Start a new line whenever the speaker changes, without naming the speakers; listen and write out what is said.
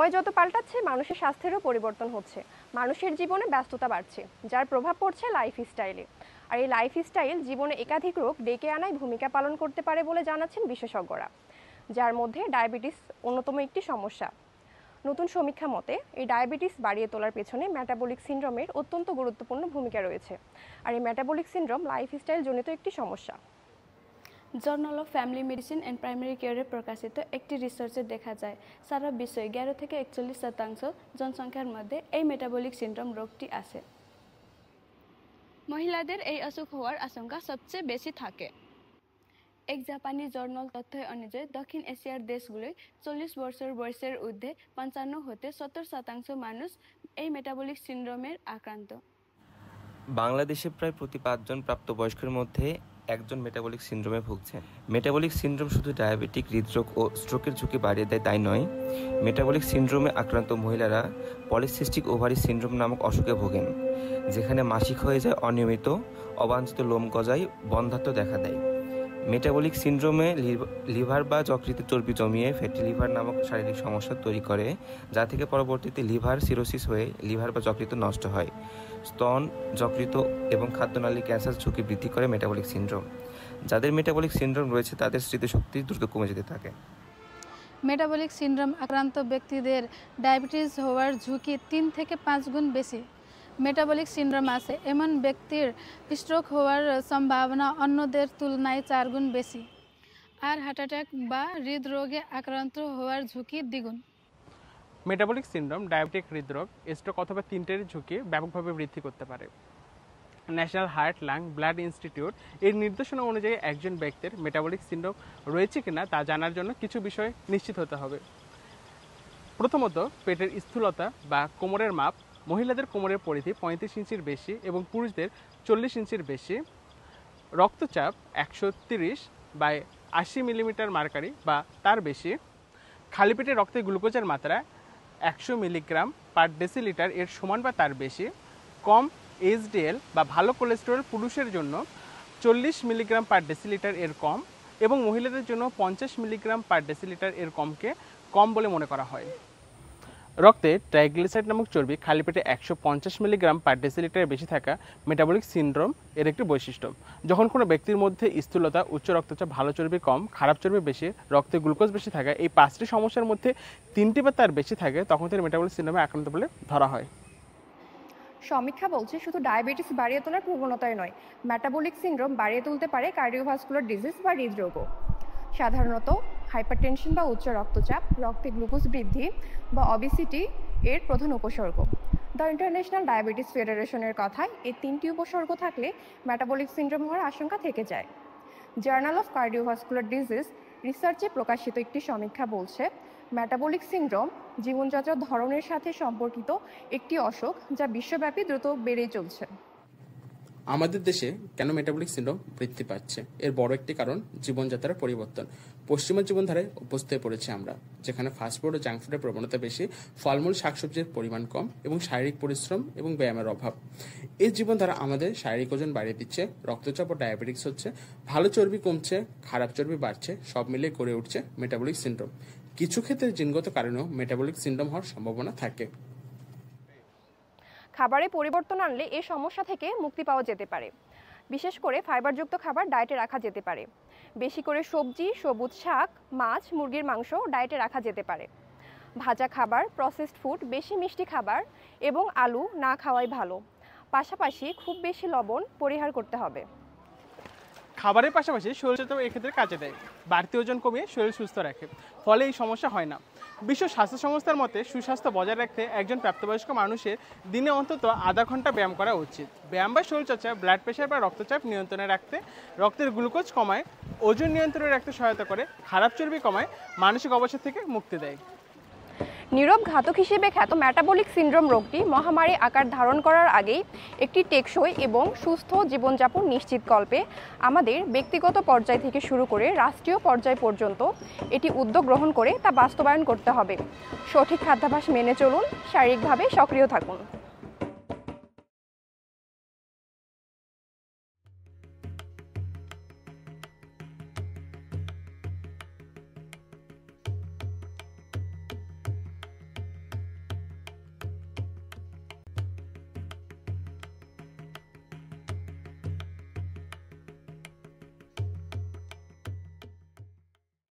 সময় যত পাল্টাচ্ছে মানুষের স্বাস্থ্যেরও পরিবর্তন হচ্ছে। মানুষের জীবনে ব্যস্ততা বাড়ছে, যার প্রভাব পড়ছে লাইফস্টাইলে। আর এই লাইফস্টাইল জীবনে একাধিক রোগ ডেকে আনায় ভূমিকা পালন করতে পারে বলে জানাচ্ছেন বিশেষজ্ঞরা, যার মধ্যে ডায়াবেটিস অন্যতম একটি সমস্যা। নতুন সমীক্ষা মতে এই ডায়াবেটিস বাড়িয়ে তোলার পেছনে মেটাবলিক সিনড্রোমের অত্যন্ত গুরুত্বপূর্ণ ভূমিকা রয়েছে। আর এই মেটাবলিক সিনড্রোম লাইফস্টাইল জনিত একটি সমস্যা।
Journal of family medicine and primary কেয়ারে প্রকাশিত একটি রিসার্চে দেখা যায় সারা বিশ্বে 11 থেকে 41% জনসংখ্যার মধ্যে এই মেটাবলিক সিনড্রোম রোগটি আছে। মহিলাদের এই অসুখ হওয়ার আশঙ্কা সবচেয়ে বেশি থাকে। এক জাপানি জার্নাল তথ্য অনুযায়ী দক্ষিণ এশিয়ার দেশগুলোয় 40 বছর বয়সের ঊর্ধ্বে 55 হতে 70% মানুষ এই মেটাবলিক সিনড্রোমের আক্রান্ত।
বাংলাদেশে প্রায় প্রতি 5 জন প্রাপ্তবয়স্কের মধ্যে একজন মেটাবলিক সিনড্রোমে ভুগছেন। মেটাবলিক সিনড্রোম শুধু ডায়াবেটিক, হৃদরোগ ও স্ট্রোকের ঝুঁকি বাড়িয়ে দেয় তাই নয়, মেটাবলিক সিনড্রোমে আক্রান্ত মহিলারা পলিসিস্টিক ওভারি সিনড্রোম নামক অসুখে ভোগেন, যেখানে মাসিক হয়ে যায় অনিয়মিত, অবাঞ্ছিত লোম গজায়, বন্ধ্যাত্ব দেখা দেয়। মেটাবলিক সিনড্রোমে লিভার বা যকৃতে চর্বি জমিয়ে ফ্যাটি লিভার নামক শারীরিক সমস্যা তৈরি করে, যা থেকে পরবর্তীতে লিভার সিরোসিস হয়ে লিভার বা যকৃত নষ্ট হয়। স্তন, যকৃত এবং খাদ্যনালী ক্যান্সার ঝুঁকি বৃদ্ধি করে মেটাবলিক সিনড্রোম। যাদের মেটাবলিক সিনড্রোম রয়েছে তাদের স্মৃতিশক্তি দ্রুত কমে যেতে থাকে।
মেটাবলিক সিনড্রোম আক্রান্ত ব্যক্তিদের ডায়াবেটিস হওয়ার ঝুঁকি 3 থেকে 5 গুণ বেশি। মেটাবলিক সিনড্রোম আছে এমন ব্যক্তির স্ট্রোক হওয়ার সম্ভাবনা অন্যদের তুলনায় 4 গুণ বেশি, আর হার্ট অ্যাটাক বা হৃদরোগে আক্রান্ত হওয়ার ঝুঁকি দ্বিগুণ।
মেটাবলিক সিনড্রোম ডায়াবেটিক, হৃদরোগ, স্ট্রোক অথবা তিনটের ঝুঁকি ব্যাপকভাবে বৃদ্ধি করতে পারে। National heart, lung, blood institute এর নির্দেশনা অনুযায়ী একজন ব্যক্তির মেটাবলিক সিনড্রোম রয়েছে কিনা তা জানার জন্য কিছু বিষয় নিশ্চিত হতে হবে। প্রথমত, পেটের স্থূলতা বা কোমরের মাপ। মহিলাদের কোমরের পরিধি 35 ইঞ্চির বেশি এবং পুরুষদের 40 ইঞ্চির বেশি। রক্তচাপ 130/80 মিলিমিটার মার্কারি বা তার বেশি। খালি পেটে রক্তে গ্লুকোজের মাত্রা 100 মিলিগ্রাম পার ডেসিলিটার এর সমান বা তার বেশি। কম এইচডিএল বা ভালো কোলেস্টেরল পুরুষের জন্য 40 মিলিগ্রাম পার ডেসিলিটার এর কম এবং মহিলাদের জন্য 50 মিলিগ্রাম পার ডেসিলিটার এর কমকে কম বলে মনে করা হয়। রক্তে ট্রাইগ্লিসাইড নামক চর্বি খালি পেটে 150 মিলিগ্রাম পার ডেসিলিটারের বেশি থাকা মেটাবলিক সিনড্রোম এর একটি বৈশিষ্ট্য। যখন কোনো ব্যক্তির মধ্যে স্থূলতা, উচ্চ রক্তচাপ, ভালো চর্বি কম, খারাপ চর্বি বেশি, রক্তে গ্লুকোজ বেশি থাকা, এই 5টি সমস্যার মধ্যে 3টি বা তার বেশি থাকে, তখন তাদের মেটাবলিক সিনড্রোমে আক্রান্ত বলে ধরা হয়।
সমীক্ষা বলছে শুধু ডায়াবেটিস বাড়িয়ে তোলার প্রবণতাই নয়, মেটাবলিক সিনড্রোম বাড়িয়ে তুলতে পারে কার্ডিওভাস্কুলার ডিজিজ বা হৃদরোগও। সাধারণত হাইপারটেনশন বা উচ্চ রক্তচাপ, রক্তে গ্লুকোজ বৃদ্ধি বা অবিসিটি এর প্রধান উপসর্গ। দ্য ইন্টারন্যাশনাল ডায়াবেটিস ফেডারেশনের কথায় এই 3টি উপসর্গ থাকলে মেটাবলিক সিনড্রোম হওয়ার আশঙ্কা থেকে যায়। জার্নাল অফ কার্ডিওভাস্কুলার ডিজিজ রিসার্চে প্রকাশিত একটি সমীক্ষা বলছে মেটাবলিক সিনড্রোম জীবনযাত্রার ধরনের সাথে সম্পর্কিত একটি অসুখ, যা বিশ্বব্যাপী দ্রুত বেড়েই চলছে।
আমাদের দেশে কেন মেটাবলিক সিনড্রোম বৃদ্ধি পাচ্ছে? এর বড় একটি কারণ জীবনযাত্রার পরিবর্তন। পশ্চিমা জীবনধারায় অভ্যস্ত হয়ে পড়েছি আমরা, যেখানে ফাস্টফুড ও জাঙ্ক ফুডের প্রবণতা বেশি, ফলমূল, শাকসবজির পরিমাণ কম এবং শারীরিক পরিশ্রম এবং ব্যায়ামের অভাব। এই জীবনধারা আমাদের শারীরিক ওজন বাড়িয়ে দিচ্ছে, রক্তচাপ ও ডায়াবেটিস হচ্ছে, ভালো চর্বি কমছে, খারাপ চর্বি বাড়ছে, সব মিলিয়ে গড়ে উঠছে মেটাবলিক সিনড্রোম। কিছু ক্ষেত্রে জিনগত কারণেও মেটাবলিক সিনড্রোম হওয়ার সম্ভাবনা থাকে।
খাবারে পরিবর্তন আনলে এই সমস্যা থেকে মুক্তি পাওয়া যেতে পারে। বিশেষ করে ফাইবারযুক্ত খাবার ডায়েটে রাখা যেতে পারে। বেশি করে সবজি, সবুজ শাক, মাছ, মুরগির মাংস ডায়েটে রাখা যেতে পারে। ভাজা খাবার, প্রসেসড ফুড, বেশি মিষ্টি খাবার এবং আলু না খাওয়াই ভালো। পাশাপাশি খুব বেশি লবণ পরিহার করতে হবে।
খাবারের পাশাপাশি শরীরচর্চাও এক্ষেত্রে কাজে দেয়। বাড়তি ওজন কমিয়ে শরীর সুস্থ রাখে, ফলে এই সমস্যা হয় না। বিশ্ব স্বাস্থ্য সংস্থার মতে সুস্বাস্থ্য বজায় রাখতে একজন প্রাপ্তবয়স্ক মানুষের দিনে অন্তত আধা ঘন্টা ব্যায়াম করা উচিত। ব্যায়াম বা শরীরচর্চা ব্লাড প্রেশার বা রক্তচাপ নিয়ন্ত্রণে রাখতে, রক্তের গ্লুকোজ কমায়, ওজন নিয়ন্ত্রণে রাখতে সহায়তা করে, খারাপ চর্বি কমায়, মানসিক অবসাদ থেকে মুক্তি দেয়।
নীরব ঘাতক হিসেবে খ্যাত মেটাবলিক সিনড্রোম রোগটি মহামারী আকার ধারণ করার আগেই একটি টেকসই এবং সুস্থ জীবনযাপন নিশ্চিতকল্পে আমাদের ব্যক্তিগত পর্যায় থেকে শুরু করে রাষ্ট্রীয় পর্যায় পর্যন্ত এটি উদ্যোগ গ্রহণ করে তা বাস্তবায়ন করতে হবে। সঠিক খাদ্যাভ্যাস মেনে চলুন, শারীরিকভাবে সক্রিয় থাকুন।